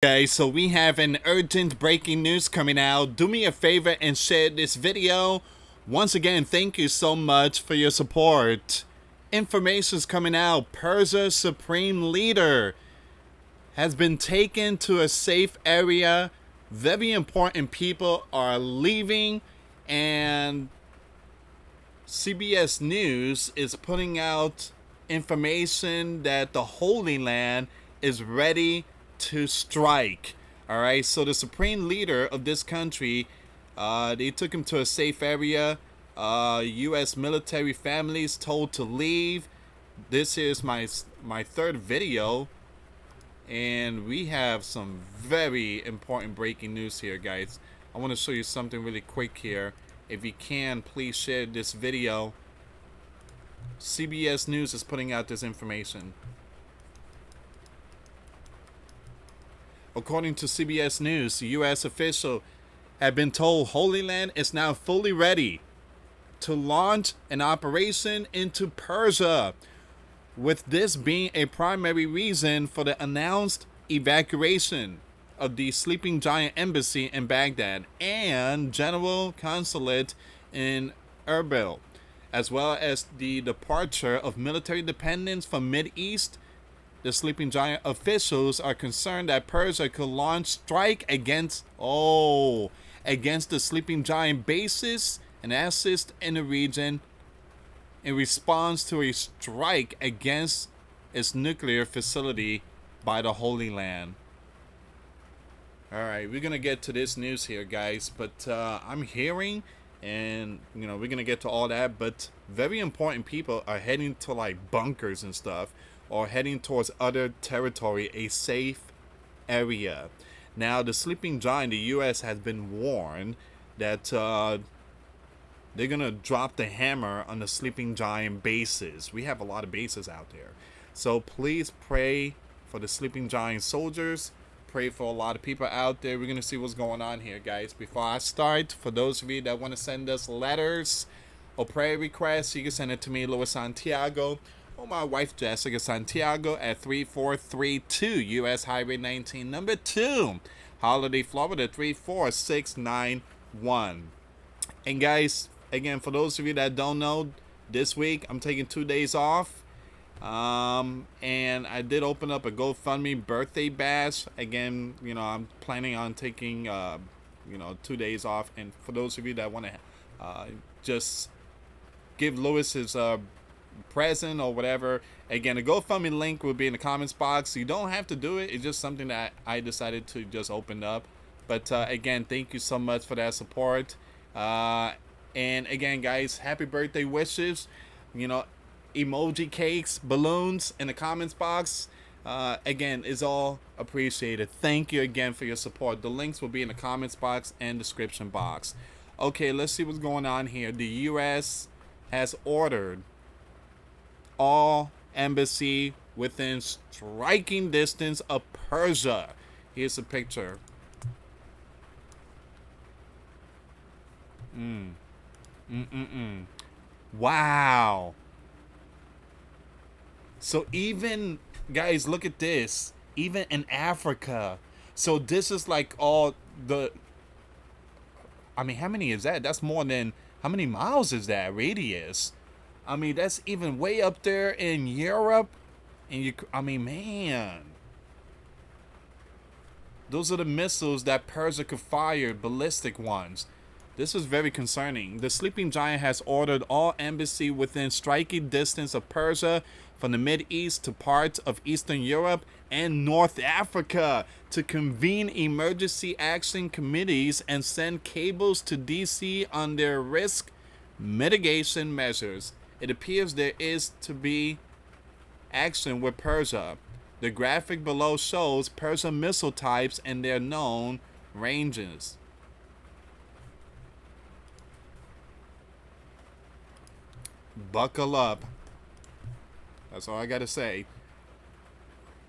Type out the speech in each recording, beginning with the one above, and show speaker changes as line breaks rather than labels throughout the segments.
Okay, so we have an urgent breaking news coming out. Do me a favor and share this video. Once again, thank you so much for your support. Information's coming out. Persia's supreme leader has been taken to a safe area. Very important people are leaving, and CBS News is putting out information that the Holy Land is ready to strike. All right, so the supreme leader of this country, they took him to a safe area. U.S. military families told to leave. This is my third video, and we have some very important breaking news here, guys. I want to show you something really quick here. If you can, please share this video. CBS News is putting out this information. According to CBS News, U.S. officials have been told Holy Land is now fully ready to launch an operation into Persia, with this being a primary reason for the announced evacuation of the Sleeping Giant Embassy in Baghdad and General Consulate in Erbil, as well as the departure of military dependents from Mideast. The Sleeping Giant officials are concerned that Persia could launch strike against the Sleeping Giant bases and assets in the region in response to a strike against its nuclear facility by the Holy Land. Alright, we're going to get to this news here, guys, but I'm hearing, and we're going to get to all that, but very important people are heading to like bunkers and stuff, or heading towards other territory, a safe area. Now, the Sleeping Giant, the U.S. has been warned that they're going to drop the hammer on the Sleeping Giant bases. We have a lot of bases out there. So please pray for the Sleeping Giant soldiers. Pray for a lot of people out there. We're going to see what's going on here, guys. Before I start, for those of you that want to send us letters or prayer requests, you can send it to me, US Santiago, or my wife, Jessica Santiago, at 3432 US Highway 19, number 2, Holiday, Florida, 34691. And guys, again, for those of you that don't know, this week I'm taking 2 days off. And I did open up a GoFundMe birthday bash. Again, I'm planning on taking 2 days off. And for those of you that want to just give Lewis his present or whatever, again, the GoFundMe link will be in the comments box. You don't have to do it. It's just something that I decided to just open up. But again, thank you so much for that support. And again, guys, happy birthday wishes. Emoji cakes, balloons in the comments box. Again, is all appreciated. Thank you again for your support. The links will be in the comments box and description box. Okay, let's see what's going on here. The U.S. has ordered all embassy within striking distance of Persia. Here's a picture. Wow. So even, guys, look at this. Even in Africa. So this is like all the... I mean, how many is that? That's more than... How many miles is that radius? I mean, that's even way up there in Europe. And man. Those are the missiles that Persia could fire, ballistic ones. This is very concerning. The Sleeping Giant has ordered all embassy within striking distance of Persia, from the Mideast to parts of Eastern Europe and North Africa, to convene emergency action committees and send cables to DC on their risk mitigation measures. It appears there is to be action with Persia. The graphic below shows Persia missile types and their known ranges. Buckle up. That's all I gotta say.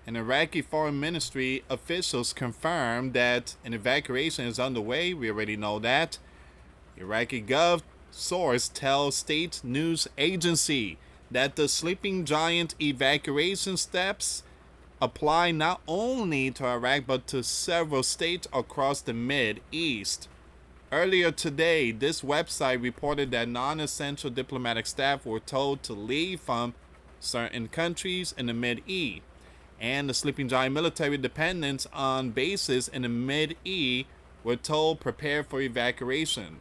An Iraqi foreign ministry officials confirmed that an evacuation is underway. We already know that. Iraqi gov source tells state news agency that the Sleeping Giant evacuation steps apply not only to Iraq but to several states across the Mid East. Earlier today, this website reported that non-essential diplomatic staff were told to leave from certain countries in the Mid-East, and the Sleeping Giant military dependents on bases in the Mid-East were told prepare for evacuation.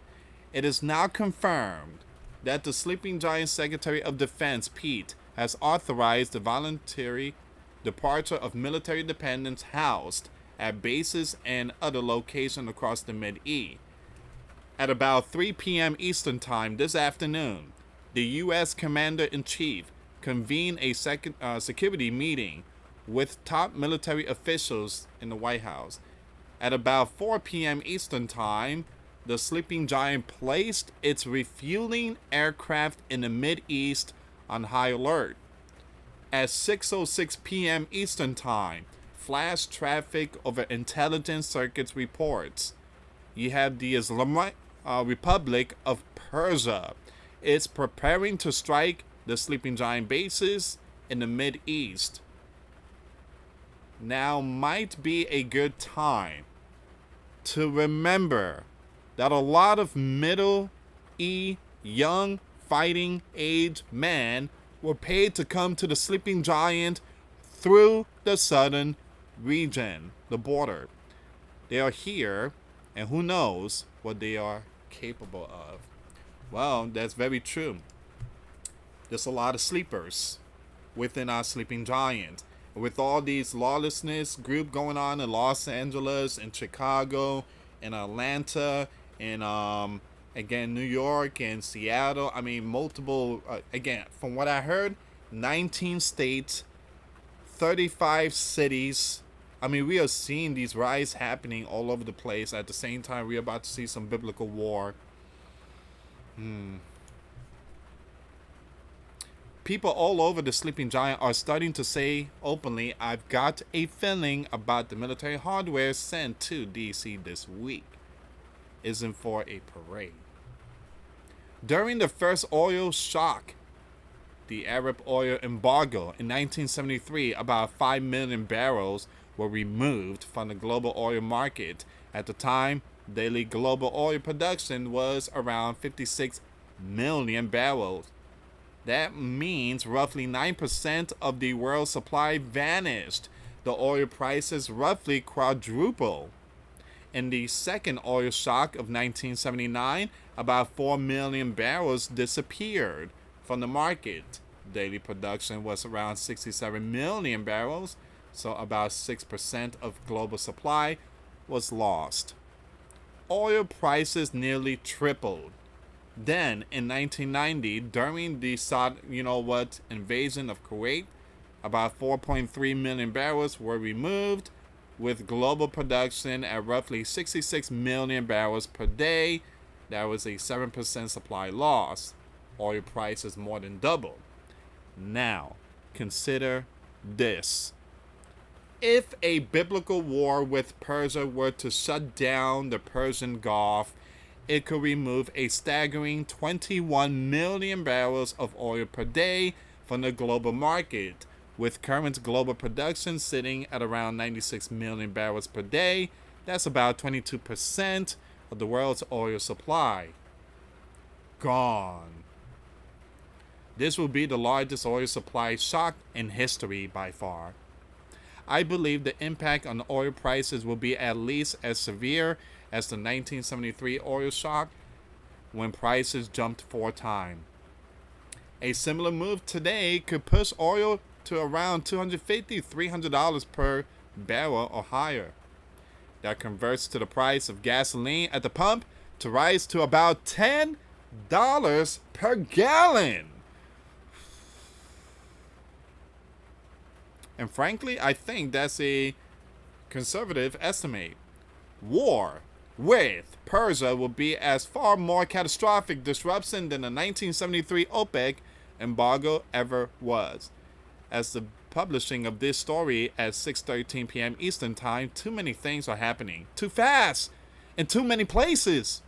It is now confirmed that the Sleeping Giant Secretary of Defense, Pete, has authorized the voluntary departure of military dependents housed at bases and other locations across the Mid-East. At about 3 p.m. Eastern Time this afternoon, the U.S. Commander-in-Chief convened a security meeting with top military officials in the White House. At about 4 p.m. Eastern Time, the Sleeping Giant placed its refueling aircraft in the Mid-East on high alert. At 6:06 p.m. Eastern Time, flash traffic over intelligence circuits reports. You have the Islamic Republic of Persia. It's preparing to strike the Sleeping Giant bases in the Mid-East. Now might be a good time to remember that a lot of young fighting age men were paid to come to the Sleeping Giant through the southern region, the border. They are here, and who knows what they are capable of. Well, that's very true. There's a lot of sleepers within our Sleeping Giant. With all these lawlessness group going on in Los Angeles, in Chicago, in Atlanta, in again New York and Seattle. I mean, multiple. Again, from what I heard, 19 states, 35 cities. I mean, we are seeing these riots happening all over the place. At the same time, we're about to see some biblical war. People all over the Sleeping Giant are starting to say openly, I've got a feeling about the military hardware sent to DC this week isn't for a parade. During the first oil shock, the Arab oil embargo in 1973, about 5 million barrels were removed from the global oil market. At the time, daily global oil production was around 56 million barrels. That means roughly 9% of the world's supply vanished. The oil prices roughly quadrupled. In the second oil shock of 1979, about 4 million barrels disappeared from the market. Daily production was around 67 million barrels, so about 6% of global supply was lost. Oil prices nearly tripled. Then, in 1990, during the invasion of Kuwait, about 4.3 million barrels were removed, with global production at roughly 66 million barrels per day. That was a 7% supply loss. Oil prices more than doubled. Now, consider this. If a biblical war with Persia were to shut down the Persian Gulf, it could remove a staggering 21 million barrels of oil per day from the global market, with current global production sitting at around 96 million barrels per day. That's about 22% of the world's oil supply. Gone. This will be the largest oil supply shock in history by far. I believe the impact on oil prices will be at least as severe as the 1973 oil shock, when prices jumped 4 times. A similar move today could push oil to around $250, $300 per barrel or higher. That converts to the price of gasoline at the pump to rise to about $10 per gallon. And frankly, I think that's a conservative estimate. War with Persia will be as far more catastrophic disruption than the 1973 OPEC embargo ever was. As the publishing of this story at 6:13 p.m. Eastern Time, too many things are happening. Too fast! In too many places!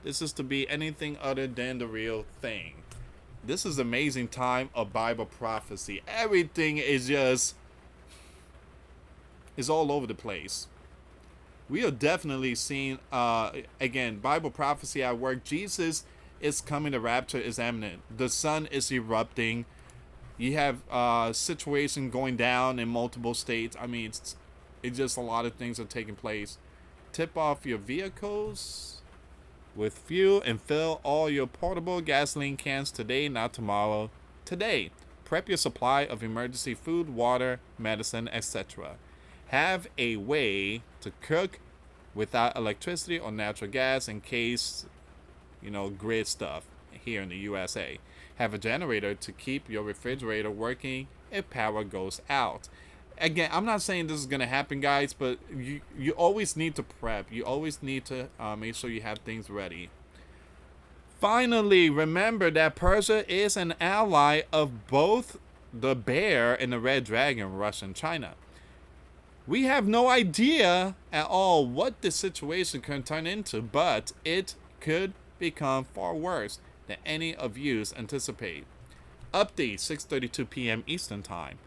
This is to be anything other than the real thing. This is amazing time of Bible prophecy. Everything is just is all over the place. We are definitely seeing, again, Bible prophecy at work. Jesus is coming. The rapture is imminent. The sun is erupting. You have situation going down in multiple states. I mean, it's just a lot of things are taking place. Tip off your vehicles with fuel and fill all your portable gasoline cans today, not tomorrow. Today, prep your supply of emergency food, water, medicine, etc. Have a way to cook without electricity or natural gas in case, grid stuff here in the USA. Have a generator to keep your refrigerator working if power goes out. Again, I'm not saying this is going to happen, guys, but you always need to prep. You always need to make sure you have things ready. Finally, remember that Persia is an ally of both the bear and the red dragon, Russia and China. We have no idea at all what this situation can turn into, but it could become far worse than any of you anticipate. Update 6:32 p.m. Eastern Time.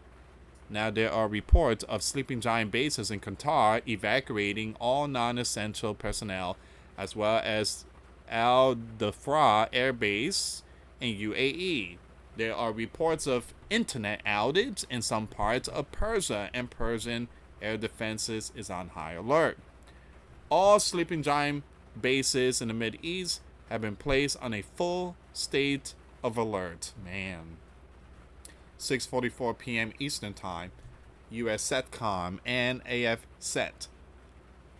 Now there are reports of sleeping giant bases in Qatar evacuating all non-essential personnel, as well as Al Dhafra Air Base in UAE. There are reports of internet outage in some parts of Persia, and Persian air defenses is on high alert. All sleeping giant bases in the Mideast have been placed on a full state of alert. Man. 6:44 p.m. Eastern Time. US SATCOM and AFSET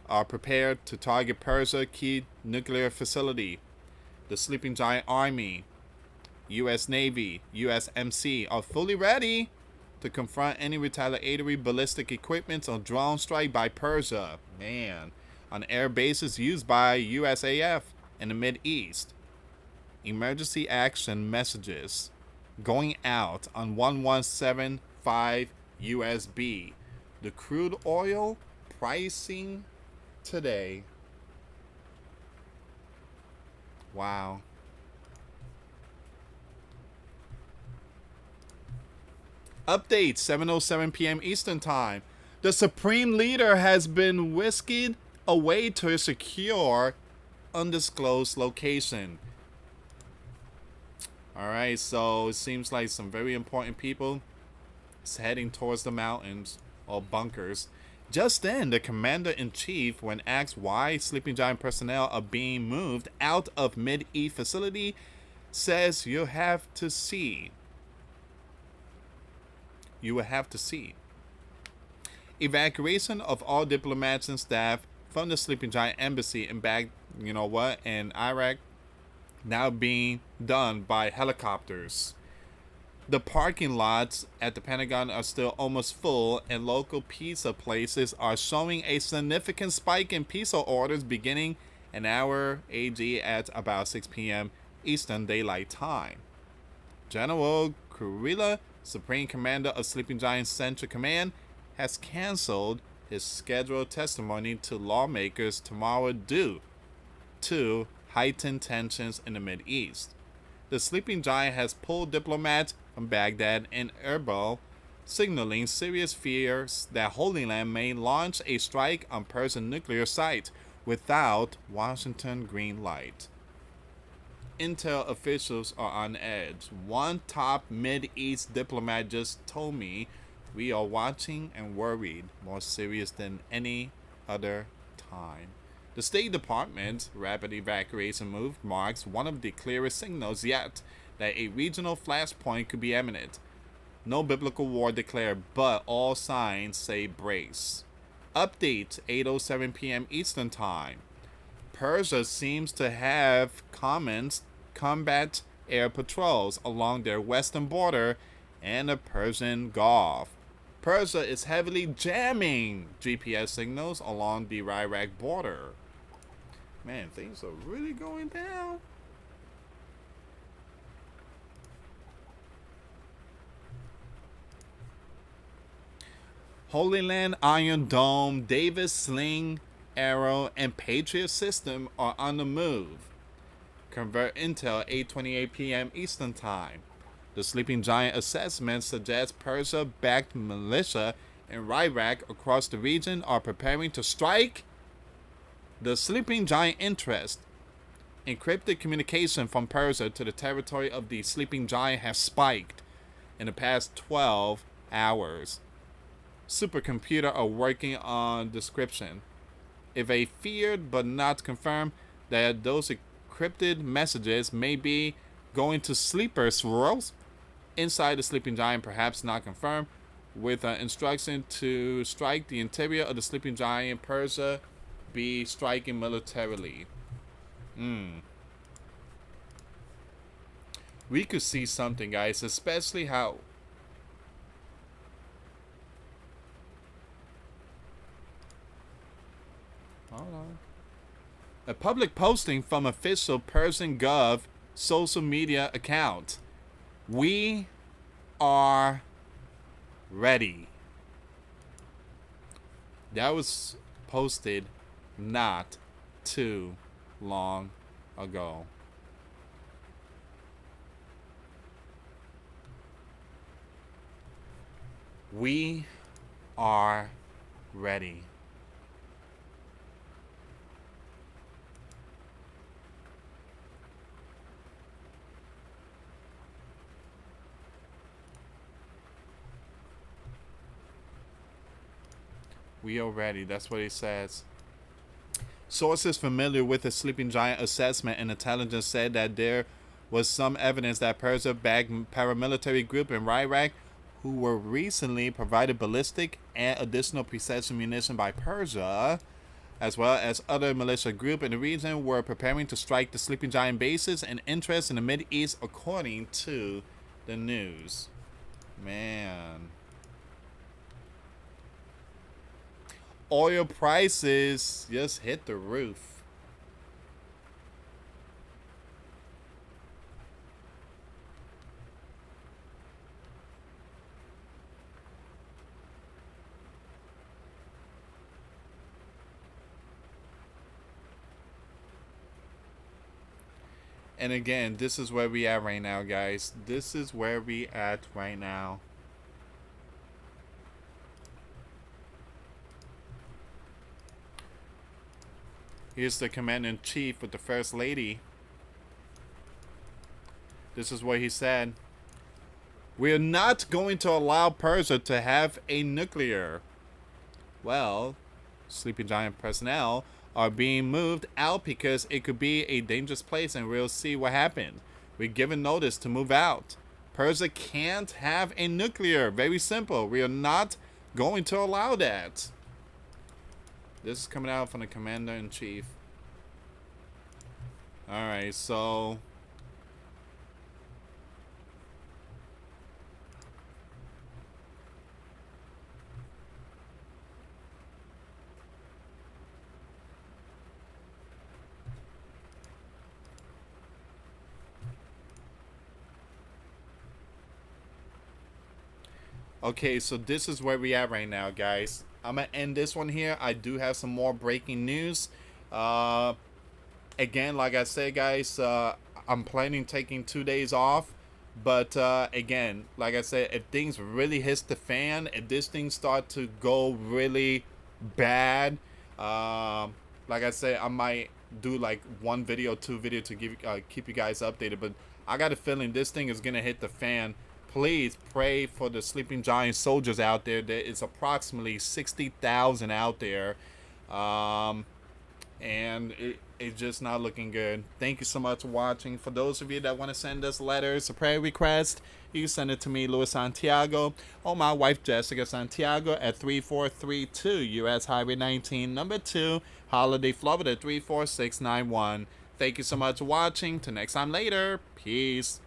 are prepared to target Persia key nuclear facility. The sleeping giant army, US Navy, USMC are fully ready to confront any retaliatory ballistic equipment or drone strike by Persia. Man. On air bases used by USAF in the Mideast. Emergency action messages going out on 1175 USB. The crude oil pricing today. Wow. Update 7:07 p.m. Eastern Time. The Supreme Leader has been whisked away to a secure, undisclosed location. Alright, so it seems like some very important people is heading towards the mountains or bunkers. Just then, the commander-in-chief, when asked why sleeping giant personnel are being moved out of Mideast facility, says you have to see. You will have to see. Evacuation of all diplomats and staff from the sleeping giant embassy in in Iraq now being done by helicopters. The parking lots at the Pentagon are still almost full, and local pizza places are showing a significant spike in pizza orders beginning an hour AG at about 6 p.m. Eastern Daylight Time. General Kurila, Supreme Commander of Sleeping Giant Central Command, has canceled his scheduled testimony to lawmakers tomorrow due to heightened tensions in the Mideast. The sleeping giant has pulled diplomats from Baghdad and Erbil, signaling serious fears that Holy Land may launch a strike on Persian nuclear site without Washington green light. Intel officials are on edge. One top Mideast diplomat just told me we are watching and worried, more serious than any other time. The State Department's rapid evacuation move marks one of the clearest signals yet that a regional flashpoint could be imminent. No biblical war declared, but all signs say brace. Update 8:07 p.m. Eastern Time. Persia seems to have combat air patrols along their western border and the Persian Gulf. Persia is heavily jamming GPS signals along the Iraq border. Man, things are really going down. Holy Land Iron Dome, Davis Sling, Arrow, and Patriot System are on the move. Convert Intel 8:28 p.m. Eastern Time. The Sleeping Giant assessment suggests Persia-backed militia in Iraq across the region are preparing to strike the sleeping giant interest. Encrypted communication from Persia to the territory of the sleeping giant has spiked in the past 12 hours. Supercomputer are working on description. If a feared but not confirmed that those encrypted messages may be going to sleeper swirls inside the sleeping giant, perhaps not confirmed, with an instruction to strike the interior of the sleeping giant, Persia be striking militarily. We could see something, guys, especially how hold on. A public posting from official Persian Gov social media account. We are ready. That was posted not too long ago. We are ready. We are ready. That's what he says. Sources familiar with the sleeping giant assessment and intelligence said that there was some evidence that Persia-backed paramilitary group in Iraq, who were recently provided ballistic and additional precision munition by Persia, as well as other militia group in the region, were preparing to strike the sleeping giant bases and interests in the Mideast, according to the news. Man. Oil prices just hit the roof. And again, this is where we at right now, guys. This is where we at right now. Here's the commander-in-chief with the first lady. This is what he said. We are not going to allow Persia to have a nuclear. Well, sleeping giant personnel are being moved out because it could be a dangerous place, and we'll see what happens. We're given notice to move out. Persia can't have a nuclear. Very simple. We are not going to allow that. This is coming out from the commander-in-chief. Alright, so okay, so this is where we at right now, guys. I'm gonna end this one here. I do have some more breaking news. Again, like I said, guys, I'm planning taking 2 days off. But again, like I said, if things really hits the fan, if this thing start to go really bad, like I said, I might do like 1 video, 2 video to give keep you guys updated. But I got a feeling this thing is gonna hit the fan. Please pray for the sleeping giant soldiers out there. There is approximately 60,000 out there. And it's just not looking good. Thank you so much for watching. For those of you that want to send us letters or prayer requests, you can send it to me, US Santiago, or my wife, Jessica Santiago, at 3432 US Highway 19, number 2, Holiday, Florida, 34691. Thank you so much for watching. Till next time later. Peace.